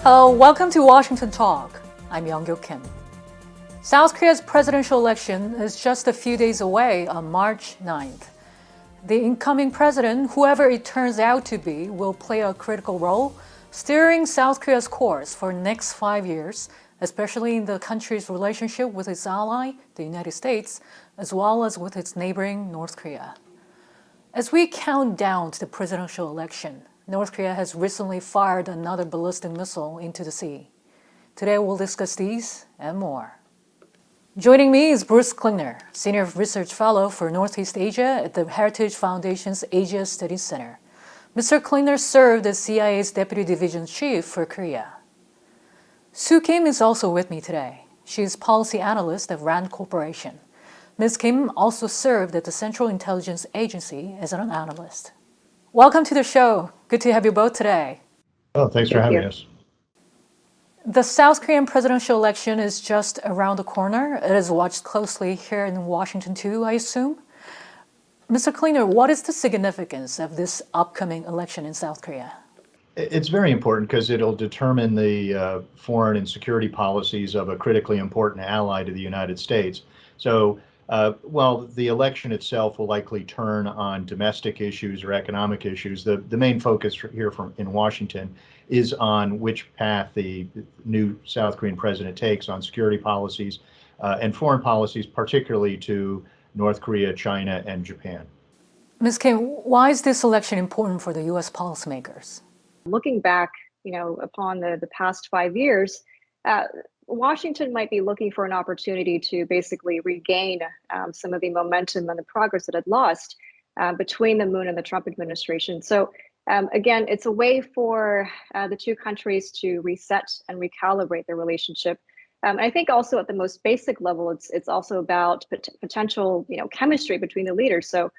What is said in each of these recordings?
Hello, welcome to Washington Talk. I'm Soo Kim. South Korea's presidential election is just a few days away on March 9th. The incoming president, whoever it turns out to be, will play a critical role steering South Korea's course for the next 5 years, especially in the country's relationship with its ally, the United States, as well as with its neighboring North Korea. As we count down to the presidential election, North Korea has recently fired another ballistic missile into the sea. Today we'll discuss these and more. Joining me is Bruce Klingner, Senior Research Fellow for Northeast Asia at the Heritage Foundation's Asia Studies Center. Mr. Klingner served as CIA's Deputy Division Chief for Korea. Soo Kim is also with me today. She is Policy Analyst at RAND Corporation. Ms. Kim also served at the Central Intelligence Agency as an analyst. Welcome to the show. Good to have you both today. Oh, thanks for having us. The South Korean presidential election is just around the corner. It is watched closely here in Washington too, I assume. Mr. Klingner, what is the significance of this upcoming election in South Korea? It's very important because it'll determine the foreign and security policies of a critically important ally to the United States. So while the election itself will likely turn on domestic issues or economic issues, the main focus here in Washington is on which path the new South Korean president takes on security policies and foreign policies, particularly to North Korea, China, and Japan. Ms. Kim, why is this election important for the U.S. policymakers? Looking back, upon the past 5 years, Washington might be looking for an opportunity to basically regain some of the momentum and the progress it had lost between the Moon and the Trump administration. So again, it's a way for the two countries to reset and recalibrate their relationship. I think also at the most basic level, it's also about potential chemistry between the leaders. So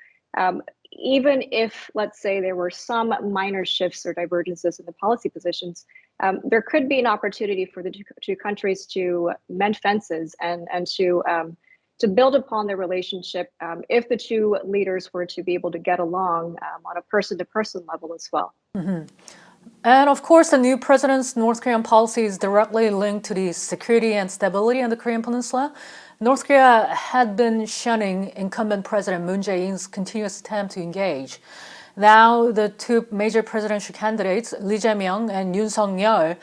even if, let's say, there were some minor shifts or divergences in the policy positions, there could be an opportunity for the two countries to mend fences and to build upon their relationship if the two leaders were to be able to get along on a person-to-person level as well. Mm-hmm. And of course, the new president's North Korean policy is directly linked to the security and stability in the Korean Peninsula. North Korea had been shunning incumbent President Moon Jae-in's continuous attempt to engage. Now, the two major presidential candidates, Lee Jae-myung and Yoon Suk-yeol,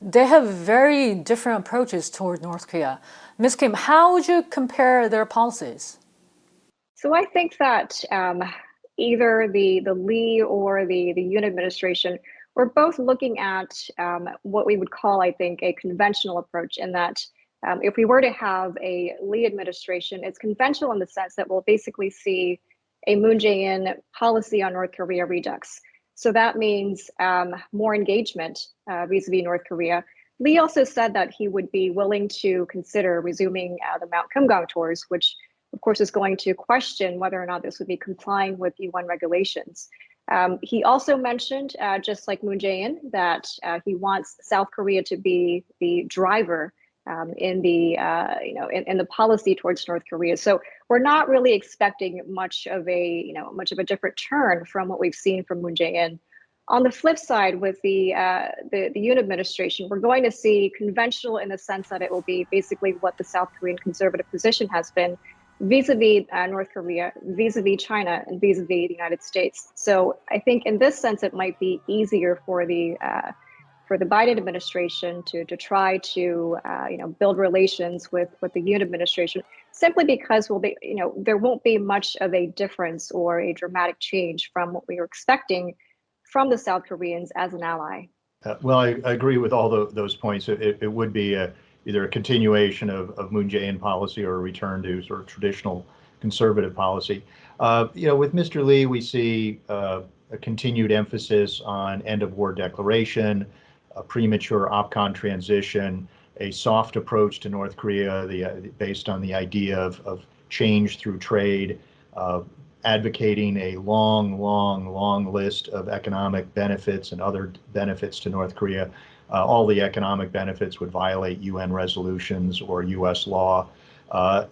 they have very different approaches toward North Korea. Ms. Kim, how would you compare their policies? So I think that either the Lee or the Yoon administration, we're both looking at what we would call, I think, a conventional approach in that if we were to have a Lee administration, it's conventional in the sense that we'll basically see a Moon Jae-in policy on North Korea redux. So that means more engagement vis-a-vis North Korea. Lee also said that he would be willing to consider resuming the Mount Kumgang tours, which of course is going to question whether or not this would be complying with UN regulations. He also mentioned, just like Moon Jae-in, that he wants South Korea to be the driver in the policy towards North Korea. So we're not really expecting much of a different turn from what we've seen from Moon Jae-in. On the flip side, with the Yoon administration, we're going to see conventional in the sense that it will be basically what the South Korean conservative position has been vis-a-vis North Korea, vis-a-vis China, and vis-a-vis the United States. So I think in this sense, it might be easier for the Biden administration to try to build relations with the Yoon administration, simply because there won't be much of a difference or a dramatic change from what we were expecting from the South Koreans as an ally. Well, I agree with all those points. It would be either a continuation of Moon Jae-in policy or a return to sort of traditional conservative policy. With Mr. Lee, we see a continued emphasis on end-of-war declaration, a premature OPCON transition, a soft approach to North Korea based on the idea of change through trade, advocating a long list of economic benefits and other benefits to North Korea. All the economic benefits would violate UN resolutions or US law,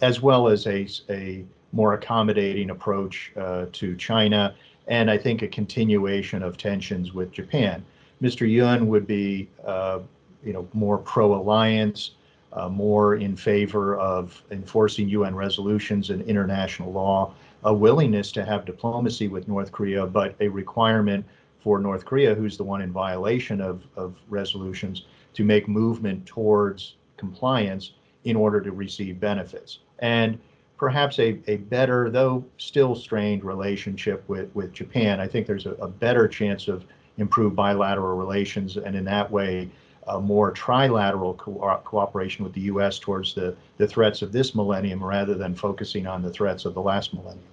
as well as a more accommodating approach to China, and I think a continuation of tensions with Japan. Mr. Yoon would be more pro-alliance, more in favor of enforcing UN resolutions and international law, a willingness to have diplomacy with North Korea, but a requirement for North Korea, who's the one in violation of resolutions, to make movement towards compliance in order to receive benefits. And perhaps a better, though still strained, relationship with Japan. I think there's a better chance of improved bilateral relations, and in that way, more trilateral cooperation with the U.S. towards the threats of this millennium rather than focusing on the threats of the last millennium.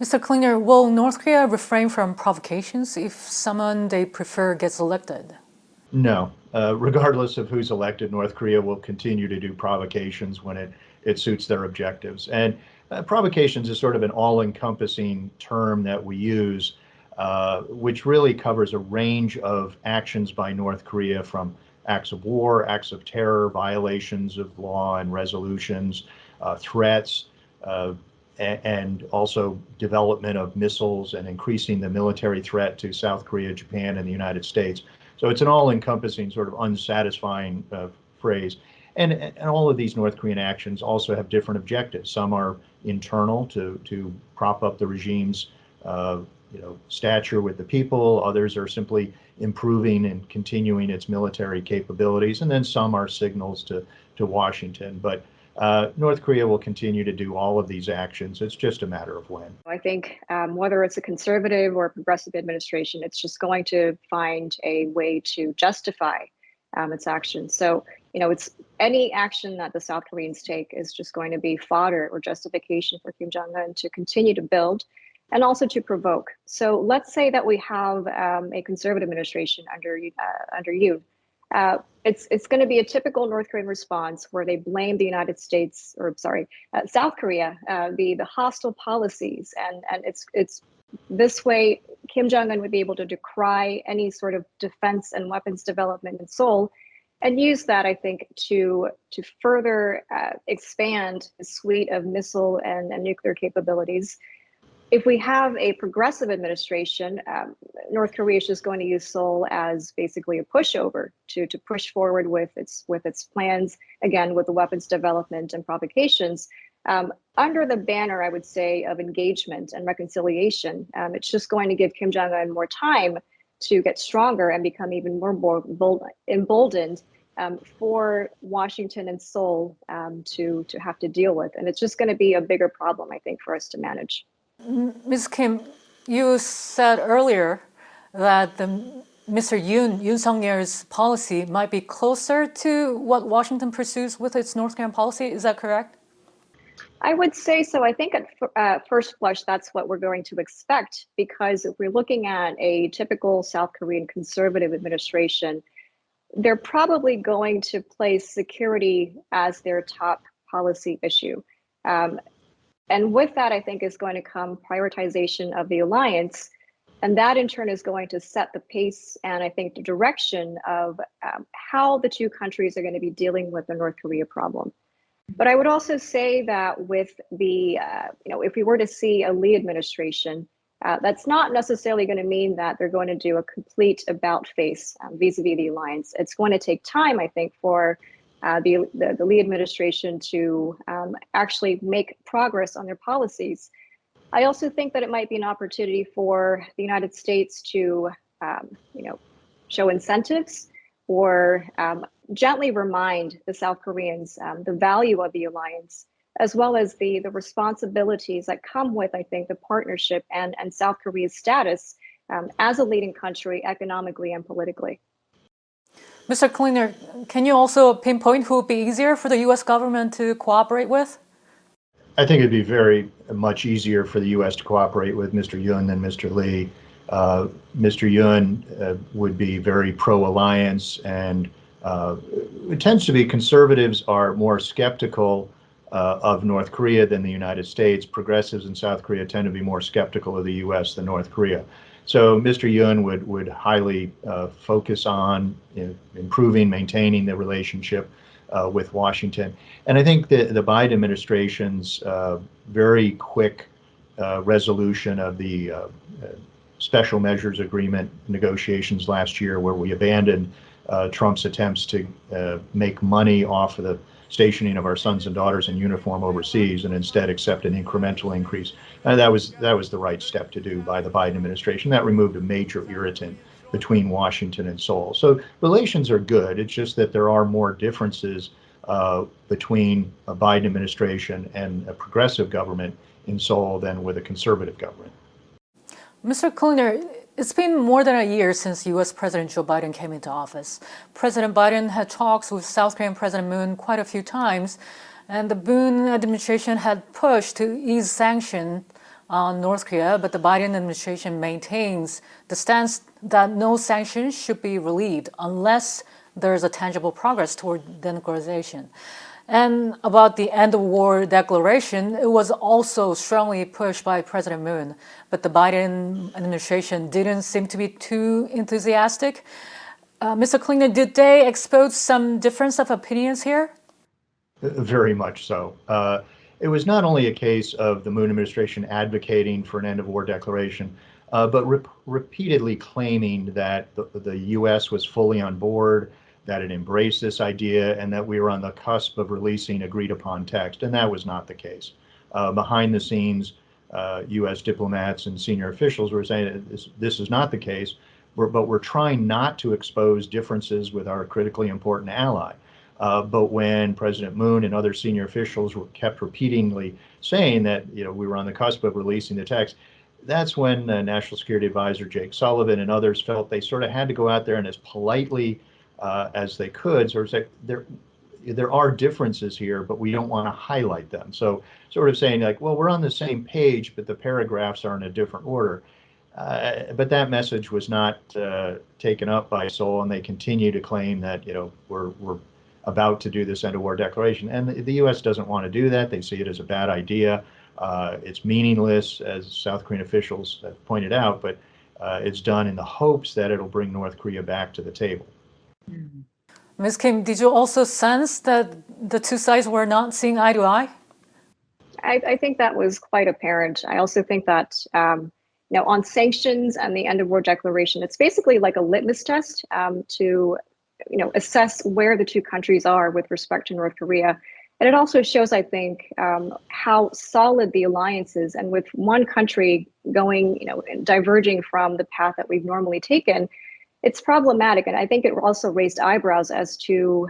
Mr. Klingner, will North Korea refrain from provocations if someone they prefer gets elected? No. Regardless of who's elected, North Korea will continue to do provocations when it suits their objectives. And provocations is sort of an all-encompassing term that we use, which really covers a range of actions by North Korea, from acts of war, acts of terror, violations of law and resolutions, threats, and also development of missiles and increasing the military threat to South Korea, Japan, and the United States. So it's an all-encompassing, sort of unsatisfying phrase. And all of these North Korean actions also have different objectives. Some are internal to prop up the regime's stature with the people. Others are simply improving and continuing its military capabilities. And then some are signals to Washington. But North Korea will continue to do all of these actions. It's just a matter of when. I think whether it's a conservative or progressive administration, it's just going to find a way to justify its actions. So, it's any action that the South Koreans take is just going to be fodder or justification for Kim Jong-un to continue to build and also to provoke. So let's say that we have a conservative administration under you. It's going to be a typical North Korean response where they blame the United States, or South Korea, the hostile policies, and it's this way Kim Jong-un would be able to decry any sort of defense and weapons development in Seoul, and use that, I think, to further expand the suite of missile and nuclear capabilities. If we have a progressive administration, North Korea is just going to use Seoul as basically a pushover to push forward with its plans, again, with the weapons development and provocations, under the banner, I would say, of engagement and reconciliation. It's just going to give Kim Jong-un more time to get stronger and become even more emboldened for Washington and Seoul to have to deal with. And it's just going to be a bigger problem, I think, for us to manage. Ms. Kim, you said earlier that Mr. Yoon Suk-yeol's policy might be closer to what Washington pursues with its North Korean policy. Is that correct? I would say so. I think at first blush, that's what we're going to expect, because if we're looking at a typical South Korean conservative administration, they're probably going to place security as their top policy issue. And with that, I think, is going to come prioritization of the alliance. And that, in turn, is going to set the pace and, I think, the direction of how the two countries are going to be dealing with the North Korea problem. But I would also say that with the, if we were to see a Lee administration, that's not necessarily going to mean that they're going to do a complete about-face vis-a-vis the alliance. It's going to take time, I think, for the Lee administration to actually make progress on their policies. I also think that it might be an opportunity for the United States to, show incentives or gently remind the South Koreans the value of the alliance, as well as the responsibilities that come with, I think, the partnership and South Korea's status as a leading country economically and politically. Mr. Klingner, can you also pinpoint who would be easier for the U.S. government to cooperate with? I think it'd be very much easier for the U.S. to cooperate with Mr. Yoon than Mr. Lee. Mr. Yoon would be very pro-alliance, and it tends to be conservatives are more skeptical of North Korea than the United States. Progressives in South Korea tend to be more skeptical of the U.S. than North Korea. So Mr. Yoon would highly focus on improving, maintaining the relationship with Washington. And I think the Biden administration's very quick resolution of the special measures agreement negotiations last year, where we abandoned Trump's attempts to make money off of the stationing of our sons and daughters in uniform overseas and instead accept an incremental increase. That was the right step to do by the Biden administration. That removed a major irritant between Washington and Seoul. So relations are good. It's just that there are more differences between a Biden administration and a progressive government in Seoul than with a conservative government. Mr. Klingner, it's been more than a year since U.S. President Joe Biden came into office. President Biden had talks with South Korean President Moon quite a few times, and the Moon administration had pushed to ease sanctions on North Korea, but the Biden administration maintains the stance that no sanctions should be relieved unless there's a tangible progress toward denuclearization. And about the end of war declaration, it was also strongly pushed by President Moon, but the Biden administration didn't seem to be too enthusiastic. Mr. Klingner, did they expose some difference of opinions here? Very much so. It was not only a case of the Moon administration advocating for an end of war declaration, but repeatedly claiming that the U.S. was fully on board, that it embraced this idea, and that we were on the cusp of releasing agreed upon text. And that was not the case. Behind the scenes, U.S. diplomats and senior officials were saying that this is not the case, but we're trying not to expose differences with our critically important ally. But when President Moon and other senior officials kept repeatedly saying that we were on the cusp of releasing the text, that's when National Security Advisor Jake Sullivan and others felt they sort of had to go out there and as politely as they could sort of say there are differences here, but we don't want to highlight them. So sort of saying like, well, we're on the same page, but the paragraphs are in a different order. But that message was not taken up by Seoul, and they continue to claim that we're about to do this end of war declaration, and the U.S. doesn't want to do that. They see it as a bad idea. It's meaningless, as South Korean officials have pointed out, but it's done in the hopes that it'll bring North Korea back to the table. Ms. Kim, did you also sense that the two sides were not seeing eye to eye? I think that was quite apparent. I also think that on sanctions and the end of war declaration, it's basically like a litmus test to assess where the two countries are with respect to North Korea. And it also shows, I think, how solid the alliance is. And with one country going, diverging from the path that we've normally taken, it's problematic. And I think it also raised eyebrows as to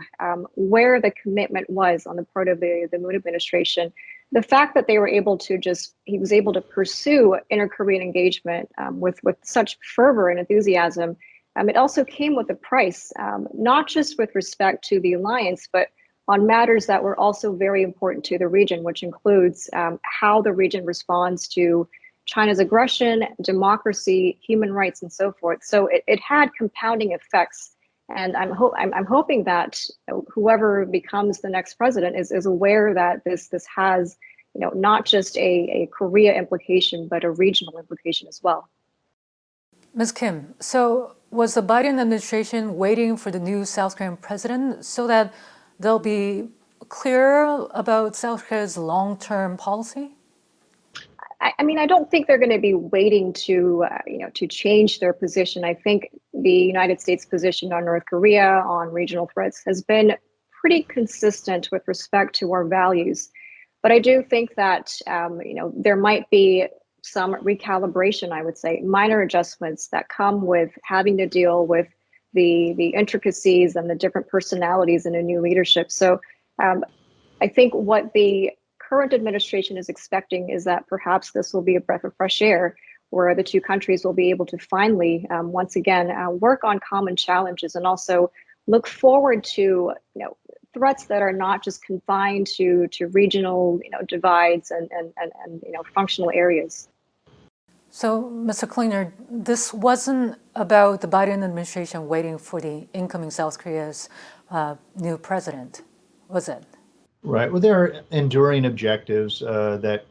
where the commitment was on the part of the Moon administration. The fact that they were able to he was able to pursue inter-Korean engagement with such fervor and enthusiasm. It also came with a price, not just with respect to the alliance, but on matters that were also very important to the region, which includes how the region responds to China's aggression, democracy, human rights, and so forth. So it had compounding effects. And I'm hoping that whoever becomes the next president is aware that this has not just a Korea implication, but a regional implication as well. Ms. Kim, so was the Biden administration waiting for the new South Korean president so that they'll be clear about South Korea's long-term policy? I don't think they're going to be waiting to change their position. I think the United States position on North Korea, on regional threats, has been pretty consistent with respect to our values. But I do think that there might be some recalibration, I would say, minor adjustments that come with having to deal with the intricacies and the different personalities in a new leadership. So I think what the current administration is expecting is that perhaps this will be a breath of fresh air where the two countries will be able to finally, once again, work on common challenges and also look forward to threats that are not just confined to regional divides and functional areas. So, Mr. Klingner, this wasn't about the Biden administration waiting for the incoming South Korea's new president, was it? Right. Well, there are enduring objectives that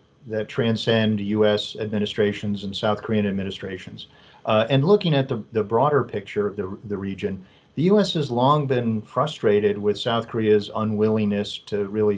transcend U.S. administrations and South Korean administrations. And looking at the broader picture of the region, the U.S. has long been frustrated with South Korea's unwillingness to really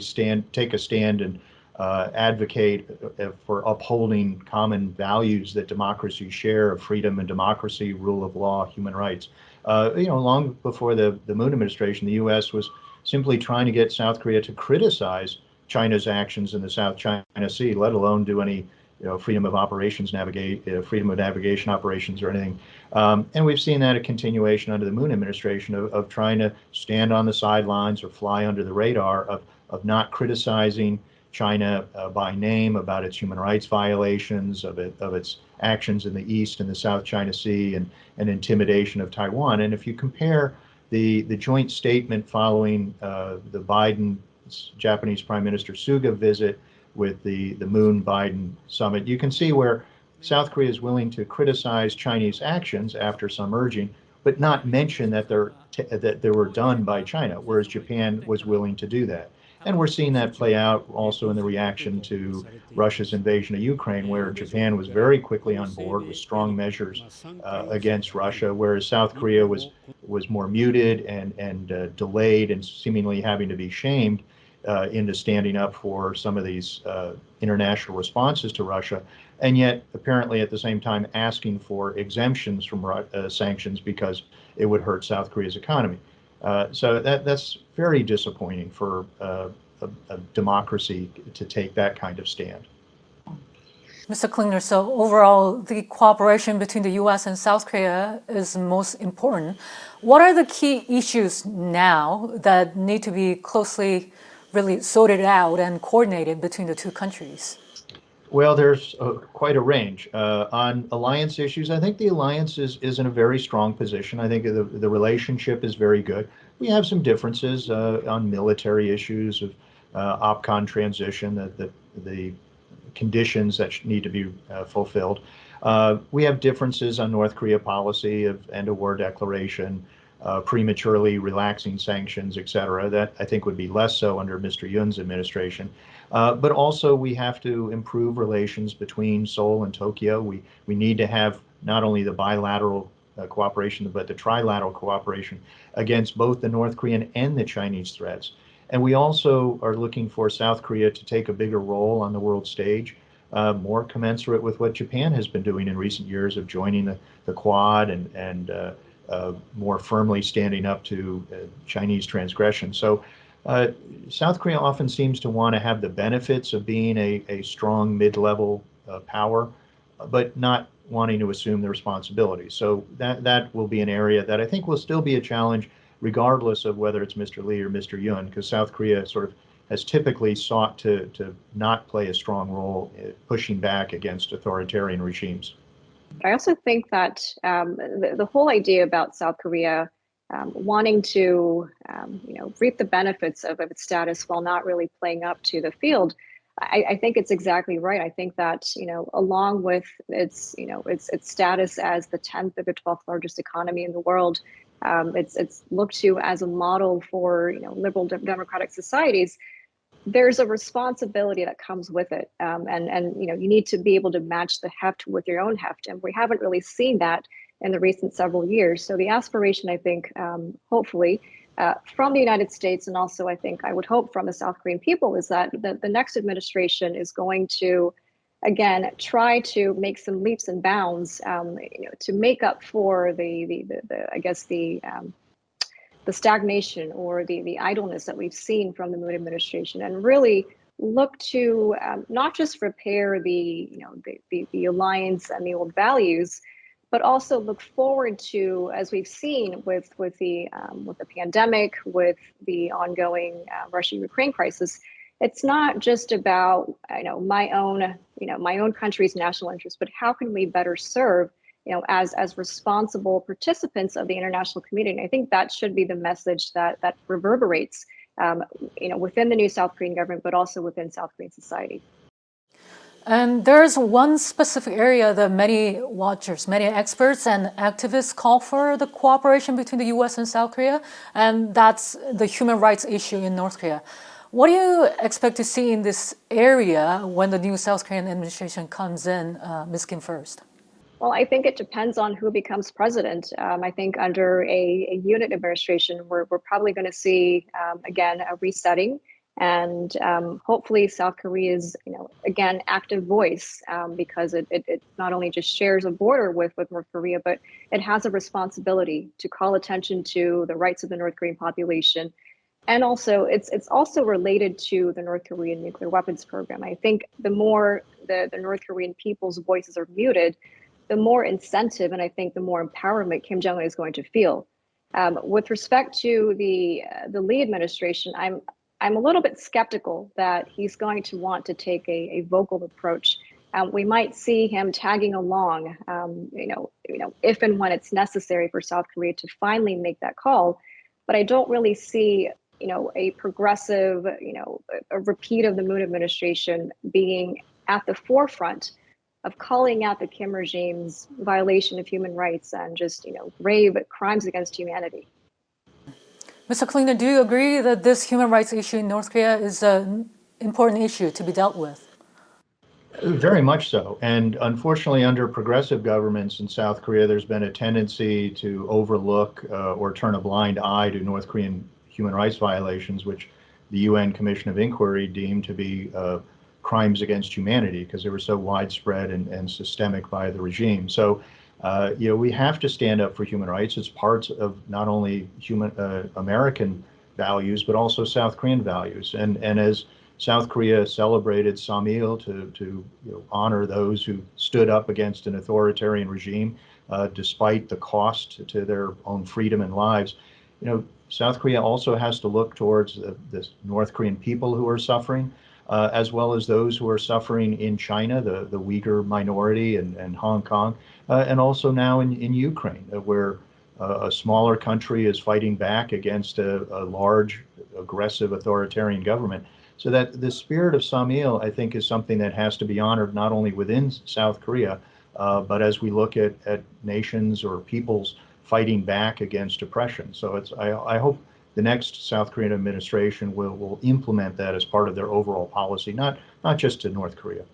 take a stand and advocate for upholding common values that democracies share of freedom and democracy, rule of law, human rights. Long before the Moon administration, the U.S. was simply trying to get South Korea to criticize China's actions in the South China Sea, let alone do any freedom of navigation operations or anything. And we've seen that a continuation under the Moon administration of trying to stand on the sidelines or fly under the radar of not criticizing China by name about its human rights violations, of its actions in the East and the South China Sea, and intimidation of Taiwan. And if you compare the joint statement following the Biden Japanese Prime Minister Suga visit with the Moon Biden summit, you can see where South Korea is willing to criticize Chinese actions after some urging, but not mention that they were done by China, whereas Japan was willing to do that. And we're seeing that play out also in the reaction to Russia's invasion of Ukraine, where Japan was very quickly on board with strong measures against Russia, whereas South Korea was more muted and delayed and seemingly having to be shamed into standing up for some of these international responses to Russia, and yet apparently at the same time asking for exemptions from sanctions because it would hurt South Korea's economy. So that's very disappointing for a democracy to take that kind of stand. Mr. Klingner, so overall, the cooperation between the U.S. and South Korea is most important. What are the key issues now that need to be closely really sorted out and coordinated between the two countries? Well, there's quite a range. On alliance issues, I think the alliance is in a very strong position. I think the relationship is very good. We have some differences on military issues of OPCON transition, the conditions that need to be fulfilled. We have differences on North Korea policy of end-of-war declaration, prematurely relaxing sanctions, et cetera, that I think would be less so under Mr. Yoon's administration. But also we have to improve relations between Seoul and Tokyo. We need to have not only the bilateral cooperation, but the trilateral cooperation against both the North Korean and the Chinese threats. And we also are looking for South Korea to take a bigger role on the world stage, more commensurate with what Japan has been doing in recent years of joining the Quad and more firmly standing up to Chinese transgression. So South Korea often seems to want to have the benefits of being a strong mid-level power, but not wanting to assume the responsibility. So that will be an area that I think will still be a challenge, regardless of whether it's Mr. Lee or Mr. Yoon, because South Korea sort of has typically sought to not play a strong role pushing back against authoritarian regimes. I also think that the whole idea about South Korea wanting to reap the benefits of its status while not really playing up to the field, I think it's exactly right. I think that along with its status as the 10th or the 12th largest economy in the world, it's looked to as a model for liberal democratic societies. There's a responsibility that comes with it, and you need to be able to match the heft with your own heft, and we haven't really seen that in the recent several years. So the aspiration, I think, hopefully, from the United States, and also I would hope from the South Korean people, is that the next administration is going to, again, try to make some leaps and bounds, to make up for the stagnation or the idleness that we've seen from the Moon administration, and really look to not just repair the alliance and the old values, but also look forward to, as we've seen with the pandemic, with the ongoing Russia-Ukraine crisis. It's not just about my own country's national interest, but how can we better serve as responsible participants of the international community. And I think that should be the message that reverberates within the new South Korean government, but also within South Korean society. And there's one specific area that many watchers, many experts and activists call for the cooperation between the U.S. and South Korea, and that's the human rights issue in North Korea. What do you expect to see in this area when the new South Korean administration comes in, Ms. Kim first? Well, I think it depends on who becomes president. I think under a unit administration, we're probably going to see, again, a resetting And hopefully South Korea's, again, active voice, because it not only just shares a border with North Korea, but it has a responsibility to call attention to the rights of the North Korean population. And also, it's also related to the North Korean nuclear weapons program. I think the more the North Korean people's voices are muted, the more incentive and I think the more empowerment Kim Jong-un is going to feel. With respect to the Lee administration, I'm a little bit skeptical that he's going to want to take a vocal approach. We might see him tagging along, if and when it's necessary for South Korea to finally make that call. But I don't really see, a progressive, a repeat of the Moon administration being at the forefront of calling out the Kim regime's violation of human rights and just, grave crimes against humanity. Mr. Klingner, do you agree that this human rights issue in North Korea is an important issue to be dealt with? Very much so. And unfortunately, under progressive governments in South Korea, there's been a tendency to overlook or turn a blind eye to North Korean human rights violations, which the UN Commission of Inquiry deemed to be crimes against humanity because they were so widespread and systemic by the regime. So, we have to stand up for human rights. It's part of not only American values, but also South Korean values. And as South Korea celebrated Samil to honor those who stood up against an authoritarian regime, despite the cost to their own freedom and lives. South Korea also has to look towards the North Korean people who are suffering, as well as those who are suffering in China, the Uyghur minority and Hong Kong, and also now in Ukraine, where a smaller country is fighting back against a large, aggressive authoritarian government. So that the spirit of Samil, I think, is something that has to be honored not only within South Korea, but as we look at nations or peoples fighting back against oppression. So I hope the next South Korean administration will implement that as part of their overall policy, not just to North Korea.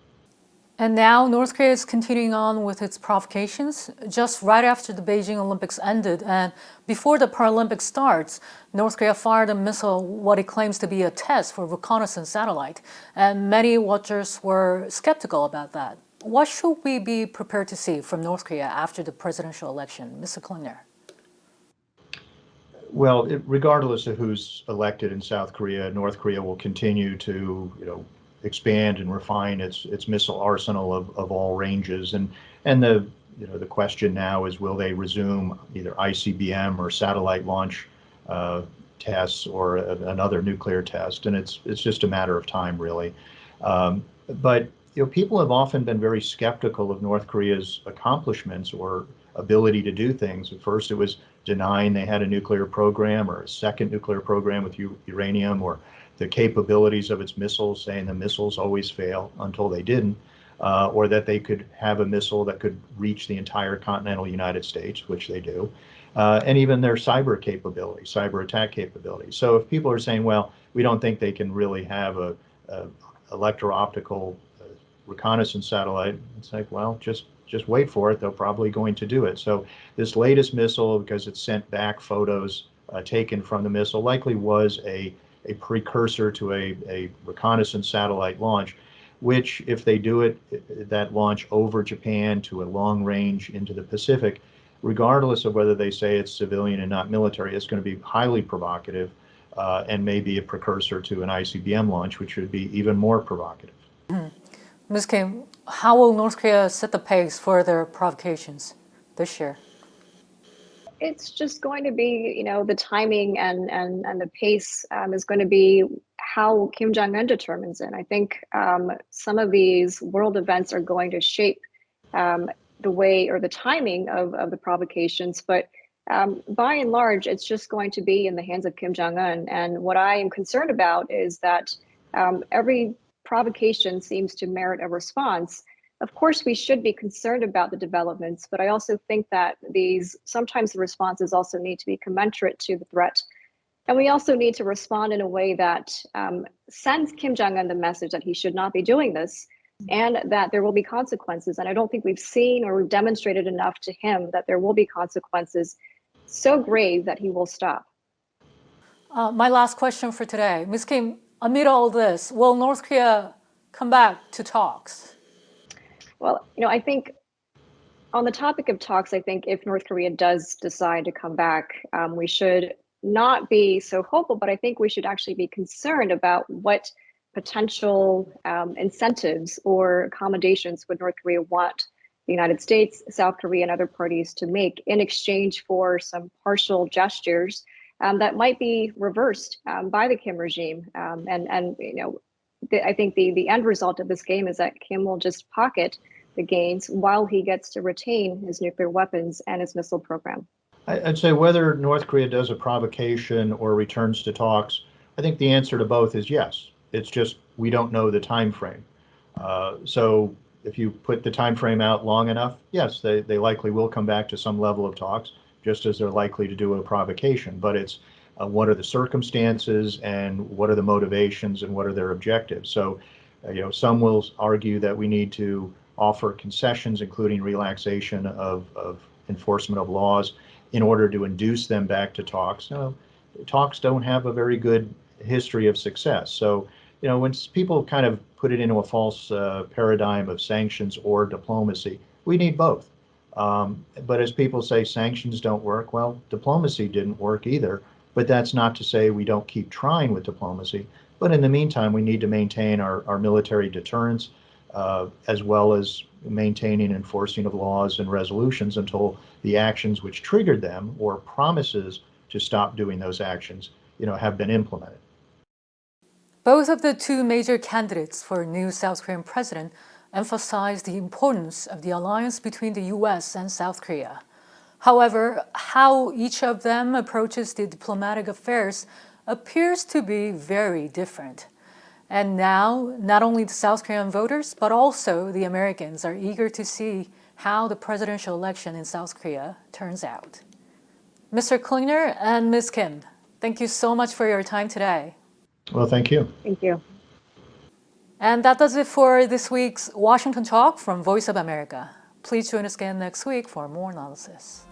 And now North Korea is continuing on with its provocations. Just right after the Beijing Olympics ended and before the Paralympics starts, North Korea fired a missile, what it claims to be a test for reconnaissance satellite. And many watchers were skeptical about that. What should we be prepared to see from North Korea after the presidential election? Mr. Klingner. Well, regardless of who's elected in South Korea, North Korea will continue to, expand and refine its missile arsenal of all ranges. And the question now is, will they resume either ICBM or satellite launch tests or another nuclear test? And it's just a matter of time, really. But people have often been very skeptical of North Korea's accomplishments or ability to do things. At first, it was denying they had a nuclear program or a second nuclear program with uranium, or the capabilities of its missiles, saying the missiles always fail until they didn't, or that they could have a missile that could reach the entire continental United States, which they do, and even their cyber capability, cyber attack capability. So if people are saying, well, we don't think they can really have a electro-optical reconnaissance satellite, it's like, well, just wait for it. They're probably going to do it. So this latest missile, because it sent back photos taken from the missile, likely was a precursor to a reconnaissance satellite launch, which, if they do it, that launch over Japan to a long range into the Pacific, regardless of whether they say it's civilian and not military, it's going to be highly provocative and maybe a precursor to an ICBM launch, which would be even more provocative. Ms. Kim, how will North Korea set the pace for their provocations this year? It's just going to be, the timing and the pace is going to be how Kim Jong-un determines it. I think some of these world events are going to shape the way or the timing of the provocations, but by and large, it's just going to be in the hands of Kim Jong-un. And what I am concerned about is that every provocation seems to merit a response. Of course, we should be concerned about the developments, but I also think that sometimes the responses also need to be commensurate to the threat. And we also need to respond in a way that sends Kim Jong-un the message that he should not be doing this and that there will be consequences. And I don't think we've seen or we've demonstrated enough to him that there will be consequences so grave that he will stop. My last question for today. Ms. Kim, amid all this, will North Korea come back to talks? Well, I think on the topic of talks, I think if North Korea does decide to come back, we should not be so hopeful, but I think we should actually be concerned about what potential incentives or accommodations would North Korea want the United States, South Korea, and other parties to make in exchange for some partial gestures that might be reversed by the Kim regime. I think the end result of this game is that Kim will just pocket the gains while he gets to retain his nuclear weapons and his missile program. I'd say whether North Korea does a provocation or returns to talks, I think the answer to both is yes. It's just we don't know the time frame. So if you put the time frame out long enough, yes, they likely will come back to some level of talks, just as they're likely to do a provocation. But it's what are the circumstances and what are the motivations and what are their objectives? So, some will argue that we need to offer concessions, including relaxation of enforcement of laws, in order to induce them back to talks. No, talks don't have a very good history of success. So, when people kind of put it into a false paradigm of sanctions or diplomacy, we need both. But as people say, sanctions don't work. Well, diplomacy didn't work either. But that's not to say we don't keep trying with diplomacy. But in the meantime, we need to maintain our military deterrence, as well as maintaining enforcing of laws and resolutions until the actions which triggered them or promises to stop doing those actions, have been implemented. Both of the two major candidates for new South Korean president emphasized the importance of the alliance between the U.S. and South Korea. However, how each of them approaches the diplomatic affairs appears to be very different. And now, not only the South Korean voters, but also the Americans are eager to see how the presidential election in South Korea turns out. Mr. Klingner and Ms. Kim, thank you so much for your time today. Well, thank you. Thank you. And that does it for this week's Washington Talk from Voice of America. Please join us again next week for more analysis.